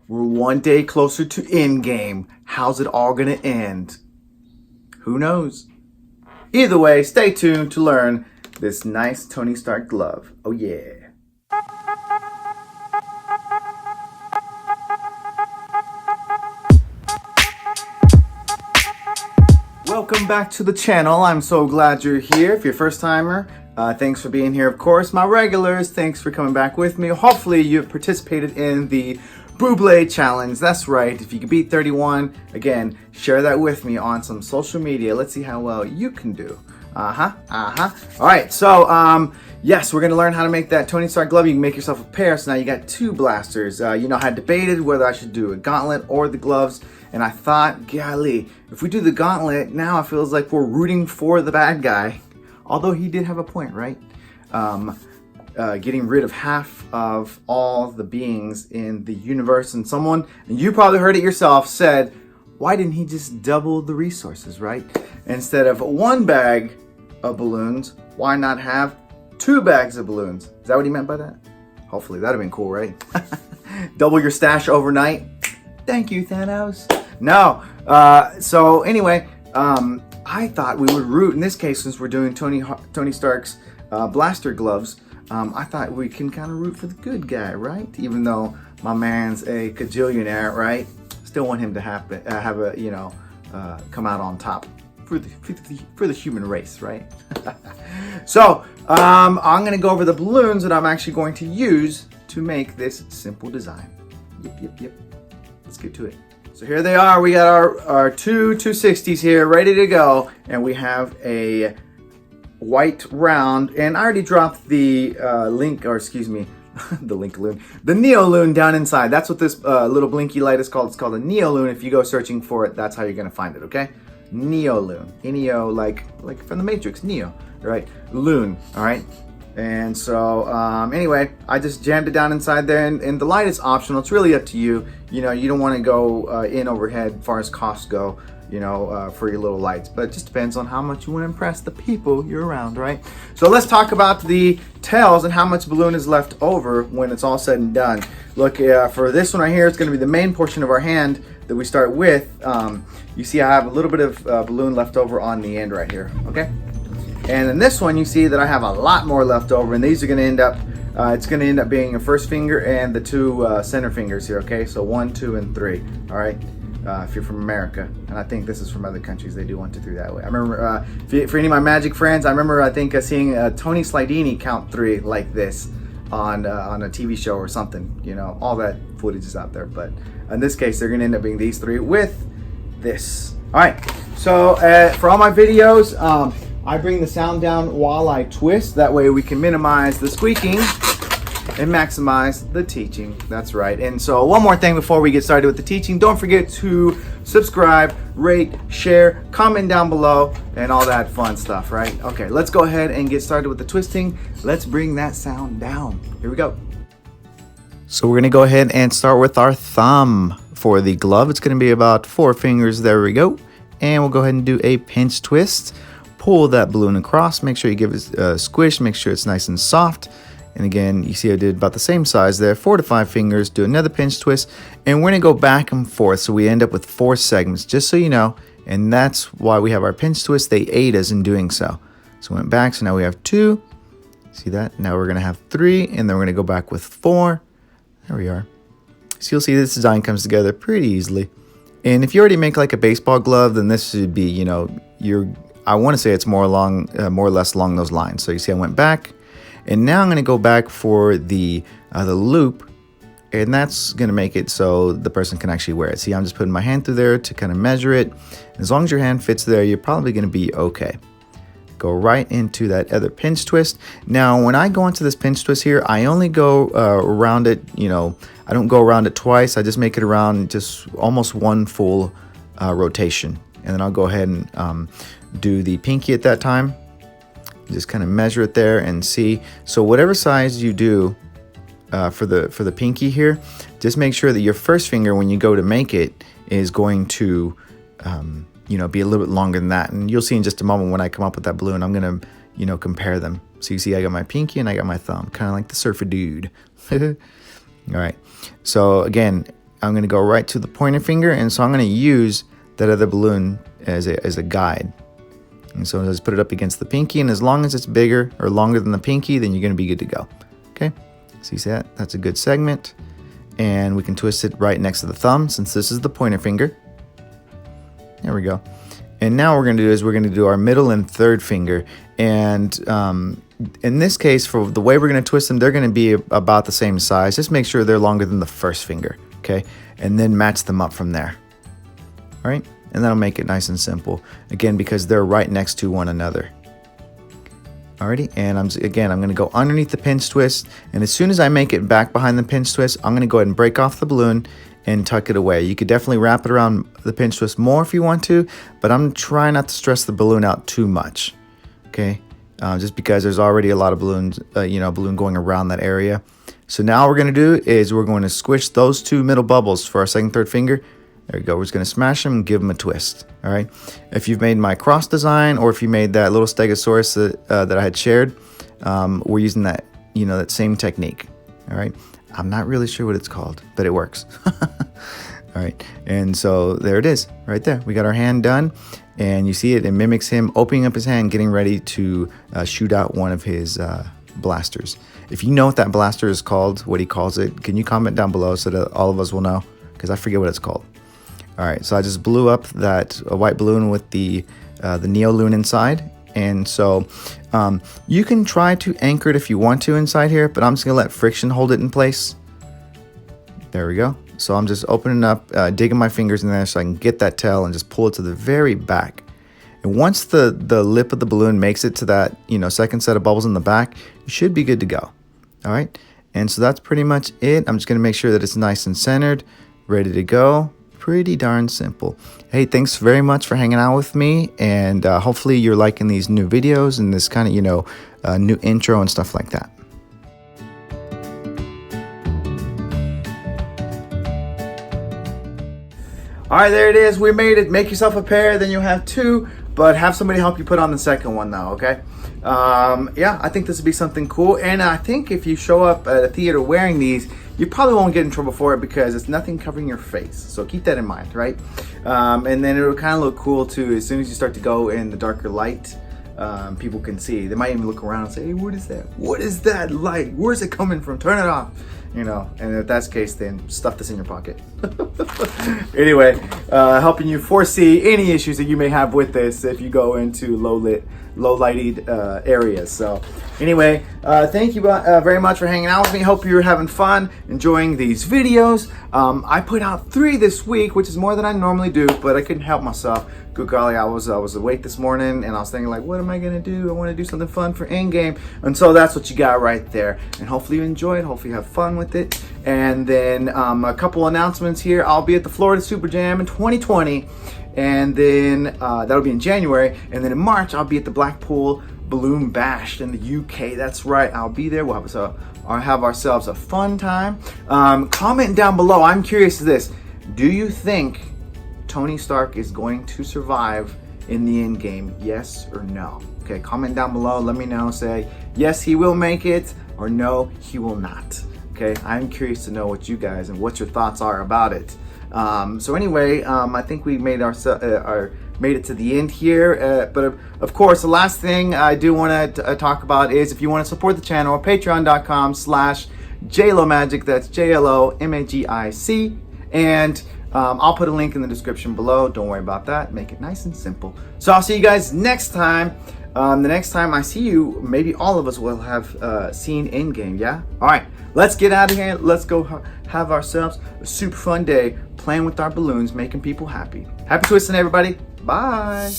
We're one day closer to Endgame. How's it all gonna end? Who knows? Either way, stay tuned to learn this nice Tony Stark glove. Oh yeah. Welcome back to the channel. I'm so glad you're here. If you're a first timer, thanks for being here. Of course, my regulars, thanks for coming back with me. Hopefully you've participated in the Buble challenge. That's right. If you can beat 31, again, share that with me on some social media. Let's see how well you can do. All right, so yes, we're gonna learn how to make that Tony Stark glove. You can make yourself a pair. So now you got two blasters. You know, I had debated whether I should do a gauntlet or the gloves, and I thought, golly, if we do the gauntlet, now it feels like we're rooting for the bad guy. Although he did have a point, right? Getting rid of half of all the beings in the universe, and someone, and you probably heard it yourself, said, why didn't he just double the resources, right? Instead of one bag of balloons, why not have 2 bags of balloons? Is that what he meant by that? Hopefully, that'd have been cool, right? Double your stash overnight. Thank you, Thanos. No, so anyway, I thought we would root, in this case, since we're doing Tony Stark's blaster gloves, I thought we can kind of root for the good guy, right? Even though my man's a cajillionaire, right? Still want him to have a, you know, come out on top for the human race, right? So I'm gonna go over the balloons that I'm actually going to use to make this simple design. Yep. Let's get to it. So here they are. We got our two 260s here ready to go, and we have a white round, and I already dropped the the Link-a-loon, the Neoloon down inside. That's what this little blinky light is called. It's called a Neoloon. If you go searching for it, that's how you're gonna find it, okay? Neoloon, Neo, like from the Matrix, Neo, right? Loon, all right? And so anyway, I just jammed it down inside there, and the light is optional. It's really up to you. You know, you don't want to go in overhead as far as costs go, you know, for your little lights, but it just depends on how much you want to impress the people you're around, right? So let's talk about the tails and how much balloon is left over when it's all said and done. Look, for this one right here, it's going to be the main portion of our hand that we start with. You see I have a little bit of balloon left over on the end right here, okay? And in this one, you see that I have a lot more left over, and these are going to end up, it's going to end up being your first finger and the 2 center fingers here, okay? So 1, 2, and 3, all right? If you're from America, and I think this is from other countries, they do 1, 2, 3 that way. I remember, for any of my magic friends, I remember, I think, seeing Tony Slidini count 3 like this on a TV show or something. You know, all that footage is out there, but in this case, they're going to end up being these 3 with this. All right, so for all my videos, I bring the sound down while I twist. That way we can minimize the squeaking and maximize the teaching. That's right. And so one more thing before we get started with the teaching, don't forget to subscribe, rate, share, comment down below, and all that fun stuff, right? Okay, let's go ahead and get started with the twisting. Let's bring that sound down. Here we go. So we're gonna go ahead and start with our thumb for the glove. It's gonna be about 4 fingers. There we go. And we'll go ahead and do a pinch twist. Pull that balloon across, make sure you give it a squish, make sure it's nice and soft. And again, you see I did about the same size there, 4 to 5 fingers, do another pinch twist, and we're gonna go back and forth so we end up with 4 segments, just so you know, and that's why we have our pinch twist. They aid us in doing so. So we went back, so now we have 2, see that? Now we're gonna have 3, and then we're gonna go back with 4. There we are. So you'll see this design comes together pretty easily. And if you already make like a baseball glove, then this should be, you know, I want to say it's more or less along those lines. So you see I went back, and now I'm going to go back for the loop, and that's going to make it so the person can actually wear it. See, I'm just putting my hand through there to kind of measure it. As long as your hand fits there, you're probably going to be okay. Go right into that other pinch twist. Now, when I go into this pinch twist here, I only go around it, you know, I don't go around it twice. I just make it around just almost 1 full rotation. And then I'll go ahead and do the pinky at that time. Just kind of measure it there and see. So whatever size you do for the pinky here, just make sure that your first finger, when you go to make it, is going to you know, be a little bit longer than that. And you'll see in just a moment when I come up with that balloon, I'm gonna, you know, compare them. So you see I got my pinky and I got my thumb, kind of like the surfer dude. All right, so again, I'm going to go right to the pointer finger, and so I'm going to use that other balloon as a guide. And so just put it up against the pinky, and as long as it's bigger or longer than the pinky, then you're going to be good to go. Okay, so you see that? That's a good segment. And we can twist it right next to the thumb since this is the pointer finger. There we go. And now what we're going to do is we're going to do our middle and third finger. And in this case, for the way we're going to twist them, they're going to be about the same size. Just make sure they're longer than the first finger, okay? And then match them up from there. All right? And that'll make it nice and simple. Again, because they're right next to one another. Alrighty, and I'm going to go underneath the pinch twist, and as soon as I make it back behind the pinch twist, I'm going to go ahead and break off the balloon and tuck it away. You could definitely wrap it around the pinch twist more if you want to, but I'm trying not to stress the balloon out too much, okay? Just because there's already a lot of balloons, balloon going around that area. So now what we're going to do is we're going to squish those two middle bubbles for our second, third finger. There we go. We're just going to smash them and give them a twist. All right. If you've made my cross design, or if you made that little stegosaurus that I had shared, we're using that, that same technique. All right. I'm not really sure what it's called, but it works. All right. And so there it is right there. We got our hand done, and you see it mimics him opening up his hand, getting ready to shoot out one of his blasters. If you know what that blaster is called, what he calls it, can you comment down below so that all of us will know? Because I forget what it's called. All right, so I just blew up that white balloon with the Neoloon inside. And so you can try to anchor it if you want to inside here, but I'm just gonna let friction hold it in place. There we go. So I'm just opening up, digging my fingers in there so I can get that tail and just pull it to the very back. And once the lip of the balloon makes it to that, second set of bubbles in the back, you should be good to go. All right, and so that's pretty much it. I'm just gonna make sure that it's nice and centered, ready to go. Pretty darn simple. Hey, thanks very much for hanging out with me, and hopefully you're liking these new videos and this kind of new intro and stuff like that. All right, there it is. We made it. Make yourself a pair, then you'll have two, but have somebody help you put on the second one though, okay? Yeah, I think this would be something cool, and I think if you show up at a theater wearing these, you probably won't get in trouble for it because it's nothing covering your face. So keep that in mind, right? And then it'll kind of look cool too. As soon as you start to go in the darker light, people can see. They might even look around and say, hey, what is that? What is that light? Where's it coming from? Turn it off. And if that's the case, then stuff this in your pocket. Anyway, helping you foresee any issues that you may have with this if you go into low lighted areas. So anyway, thank you very much for hanging out with me. Hope you're having fun enjoying these videos. I put out 3 this week, which is more than I normally do, but I couldn't help myself. Good golly, I was awake this morning and I was thinking like, what am I gonna do? I want to do something fun for Endgame, and so that's what you got right there. And hopefully you enjoy it. Hopefully you have fun with it. And then a couple announcements here. I'll be at the Florida Super Jam in 2020, and then that'll be in January. And then in March, I'll be at the Blackpool Balloon Bash in the UK. That's right, I'll be there. We'll have ourselves a fun time. Comment down below. I'm curious to this. Do you think Tony Stark is going to survive in the Endgame? Yes or no? Okay, comment down below. Let me know. Say yes, he will make it, or no, he will not. Okay, I'm curious to know what you guys and what your thoughts are about it. So anyway, I think we made made it to the end here. But of course, the last thing I do want to talk about is if you want to support the channel, patreon.com/jlomagic. That's JLOMAGIC. And I'll put a link in the description below. Don't worry about that. Make it nice and simple. So I'll see you guys next time. The next time I see you, maybe all of us will have seen Endgame, yeah? All right, let's get out of here. Let's go have ourselves a super fun day playing with our balloons, making people happy. Happy twisting, everybody. Bye.